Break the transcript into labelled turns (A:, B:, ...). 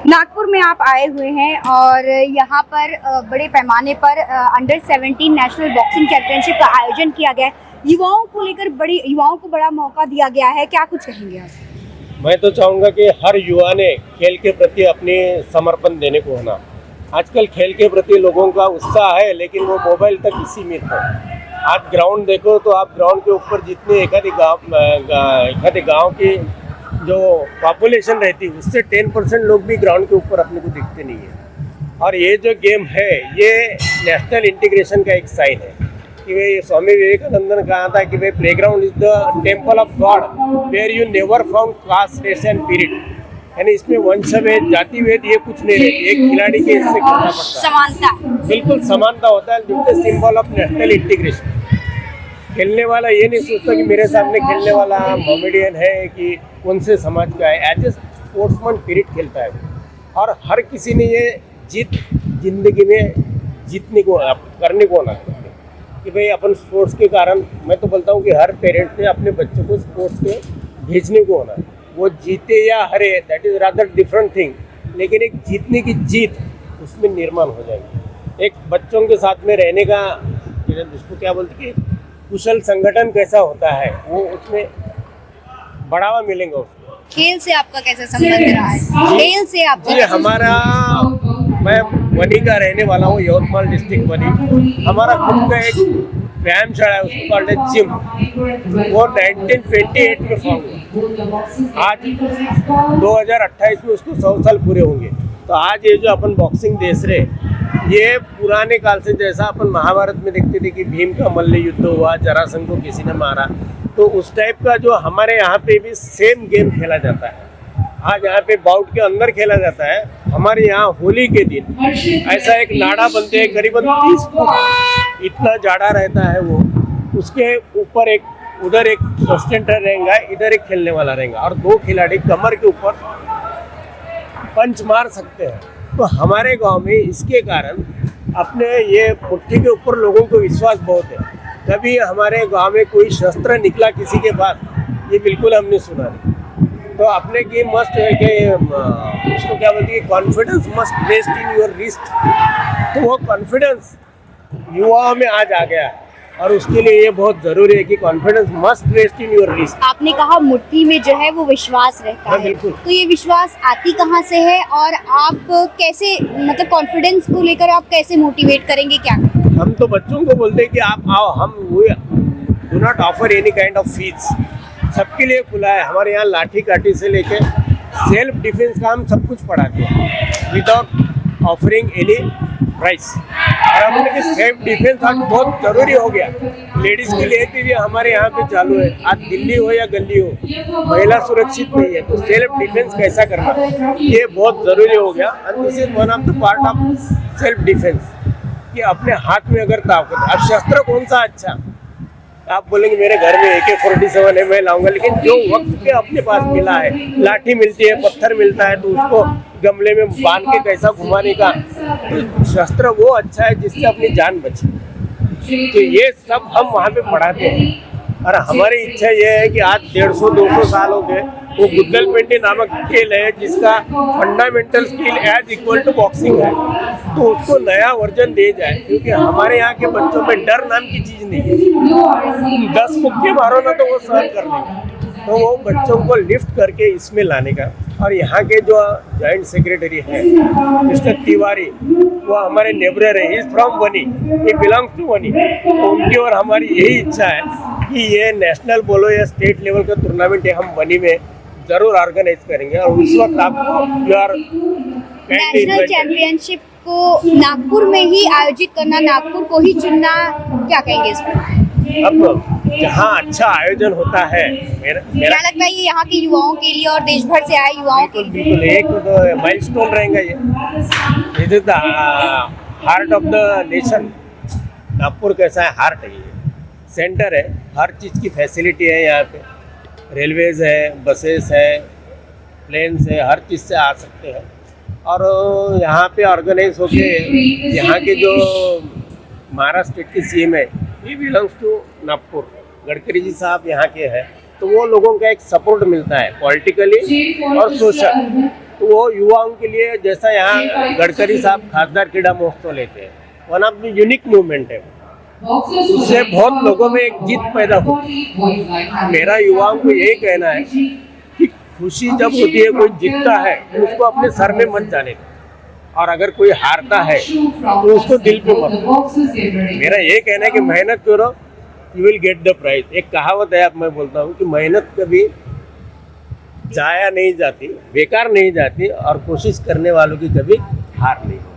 A: नागपुर में आप आए हुए हैं और यहाँ पर बड़े पैमाने पर अंडर 17 नेशनल बॉक्सिंग चैंपियनशिप का आयोजन किया गया है। युवाओं को लेकर युवाओं को बड़ा मौका दिया गया है, क्या कुछ कहेंगे आप?
B: मैं तो चाहूँगा कि हर युवा ने खेल के प्रति अपने समर्पण देने को होना। आजकल खेल के प्रति लोगों का उत्साह है, लेकिन वो मोबाइल तक ही सीमित है। आप ग्राउंड देखो तो आप ग्राउंड के ऊपर जितने एखादे गाँव की जो पॉपुलेशन रहती है उससे 10% लोग भी ग्राउंड के ऊपर अपने को दिखते नहीं है। और ये जो गेम है ये नेशनल इंटीग्रेशन का एक साइन है कि भाई स्वामी विवेकानंद ने कहा था कि भाई playground is the temple of God where you never found caste race and period. यानी इसमें वंशभेद जाति भेद ये कुछ नहीं रहती, एक खिलाड़ी के इससे खेलना पड़ता है।
A: समानता,
B: बिल्कुल समानता होता है, जो सिंबल ऑफ नेशनल इंटीग्रेशन। खेलने वाला ये नहीं सोचता कि मेरे सामने खेलने वाला मोमेडियन है कि कौन से समाज का है। एज ए स्पोर्ट्समैन पीरियड खेलता है और हर किसी ने ये जीत जिंदगी में जीतने को करने को होना कि भाई अपन स्पोर्ट्स के कारण, मैं तो बोलता हूँ कि हर पेरेंट ने अपने बच्चों को स्पोर्ट्स में भेजने को होना। वो जीते या हरे that is rather different thing, लेकिन एक जीतने की जीत उसमें निर्माण हो जाएगी। एक बच्चों के साथ में रहने का जिसको क्या बोलते कि कुशल संगठन कैसा होता है वो उसमें बढ़ावा मिलेगा उसको।
A: खेल से आपका कैसा संबंध रहा है? खेल से आपका
B: जी हमारा, मैं वनी का रहने वाला हूँ, यवतमाल डिस्ट्रिक्ट वनी। हमारा खुद का एक व्यायामशाला है, उसको कॉल्ड है जिम। वो 1928 में फॉर्म हुआ। आज 2028 में उसको 100 साल पूरे होंगे। तो आज ये जो अपन बॉक्सिंग देख रहे, ये पुराने काल से जैसा अपन महाभारत में देखते थे कि भीम का मल्ल युद्ध हुआ, जरासंध को किसी ने मारा, तो उस टाइप का जो हमारे यहाँ पे भी सेम गेम खेला जाता है। आज यहाँ पे बाउट के अंदर खेला जाता है। हमारे यहाँ होली के दिन ऐसा एक नाड़ा बनते हैं, करीबन 30 फुट इतना जाड़ा रहता है वो। उसके ऊपर एक उधर एक स्टेंटर रहेगा, इधर एक खेलने वाला रहेगा और 2 खिलाड़ी कमर के ऊपर पंच मार सकते हैं। तो हमारे गांव में इसके कारण अपने ये मुट्ठी के ऊपर लोगों को विश्वास बहुत है। कभी हमारे गांव में कोई शस्त्र निकला किसी के पास, ये बिल्कुल हमने सुना नहीं। तो अपने की मस्ट है कि उसको क्या बोलते हैं, confidence must rest in your wrist. तो वो कॉन्फिडेंस युवाओं में आज आ गया है और उसके लिए ये बहुत जरूरी है कि confidence must rest in your wrist.
A: आपने कहा मुट्ठी में जो है वो विश्वास रहता है,
B: बिल्कुल।
A: तो ये विश्वास आती कहाँ से है और आप कैसे, मतलब कॉन्फिडेंस को लेकर आप कैसे मोटिवेट करेंगे, क्या?
B: हम तो बच्चों को बोलते हैं कि आप आओ, हम do not offer any kind of fees. सबके लिए खुला है। हमारे यहाँ लाठी काठी से लेके सेल्फ डिफेंस का हम सब कुछ पढ़ाते हैं विदाउट ऑफरिंग एनी प्राइस। और हमने कि सेल्फ डिफेंस आज बहुत जरूरी हो गया। लेडीज के लिए भी हमारे यहाँ पे चालू है। आज दिल्ली हो या गली हो, महिला सुरक्षित नहीं है, तो सेल्फ डिफेंस कैसा करना ये बहुत जरूरी हो गया। And this is one of the part of self defence कि अपने हाथ में अगर ताकत। अब शस्त्र कौन सा अच्छा, आप बोलेंगे मेरे घर में AK-47 है, मैं लाऊंगा, लेकिन जो वक्त पे अपने पास मिला है, लाठी मिलती है, पत्थर मिलता है, तो उसको गमले में बांध के कैसा घुमाने का, तो शस्त्र वो अच्छा है जिससे अपनी जान बचे। तो ये सब हम वहाँ पे पढ़ाते हैं। और हमारी इच्छा ये है कि आज 150-200 साल हो गए, वो गुद्दलपेंटी नामक खेल है जिसका fundamental skill is equal to boxing है, तो उसको नया वर्जन दे जाए। क्योंकि हमारे यहाँ के बच्चों में डर नाम की चीज़ नहीं है। 10 मुक्के मारो ना तो वो सहन कर लेगा। तो वो बच्चों को लिफ्ट करके इसमें लाने का। और यहाँ के जो जॉइंट सेक्रेटरी है मिस्टर तिवारी, वो हमारे नेबर है, is from Vani, he belongs to वनी। तो उनकी और हमारी यही इच्छा है कि ये नेशनल बोलो या स्टेट लेवल का टूर्नामेंट है, हम वनी में जरूर ऑर्गेनाइज करेंगे। और उस वक्त आप
A: नेशनल चैंपियनशिप को नागपुर में ही आयोजित करना, नागपुर को ही चुनना, क्या कहेंगे इस पर?
B: अब जहाँ अच्छा आयोजन होता है,
A: क्या लगता है ये यहाँ के युवाओं के लिए और देश भर से आए युवाओं के लिए?
B: बिल्कुल एक तो माइलस्टोन रहेगा ये। It is the heart of the nation. Nagpur कैसा है, हार्ट है, ये सेंटर है, हर चीज़ की फैसिलिटी है यहाँ पे। रेलवेज है, बसेस है, प्लेन्स है, हर चीज़ से आ सकते हैं। और यहाँ पे ऑर्गेनाइज होके यहाँ के जो महाराष्ट्र स्टेट के CM है, ही बिलोंग्स टू नागपुर, गडकरी जी साहब यहाँ के हैं। तो वो लोगों का एक सपोर्ट मिलता है पॉलिटिकली और सोशल। तो वो युवाओं के लिए, जैसा यहाँ गडकरी साहब खासदार क्रीड़ा महोत्सव लेते हैं, one of the unique movement है। उससे बहुत लोगों में एक जीत पैदा होती है। मेरा युवाओं को यही कहना है कि खुशी जब होती है, कोई जीतता है तो उसको अपने सर में मत जाने दो, और अगर कोई हारता है तो उसको दिल पे मत लो। मेरा ये कहना है कि मेहनत करो, you will get the prize. एक कहावत है, मैं बोलता हूँ कि मेहनत कभी जाया नहीं जाती, बेकार नहीं जाती, और कोशिश करने वालों की कभी हार नहीं होती।